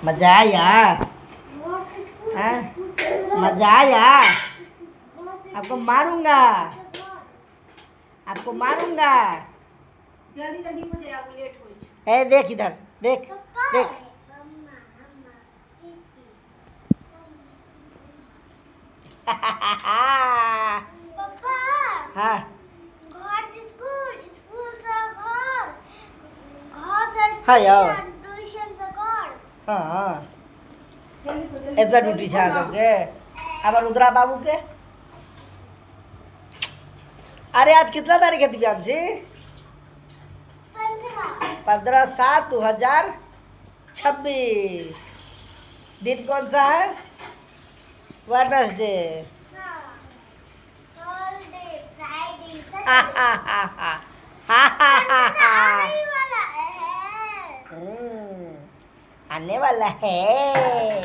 मजा आया? हाँ? मजा आया? आपको मारूंगा, आपको मारूंगा। जल्दी जल्दी मुझे आप लेट हो जाओ। ए देख इधर, देख देख। पप्पा हाँ घर से स्कूल स्कूल से घर घर से हाँ यार। ट्यूशन से घर हाँ जल्दी को जल्दी ऐसा ड्यूटी छा करके अब रुद्रा बाबू के। अरे आज कितना तारीख है दिव्यांशी? 15/7/2026। दिन कौन सा है? वेडनेसडे। हॉलीडे फ्राइडे हा हा हा हा हा हा हा हा। आने वाला है आने वाला है।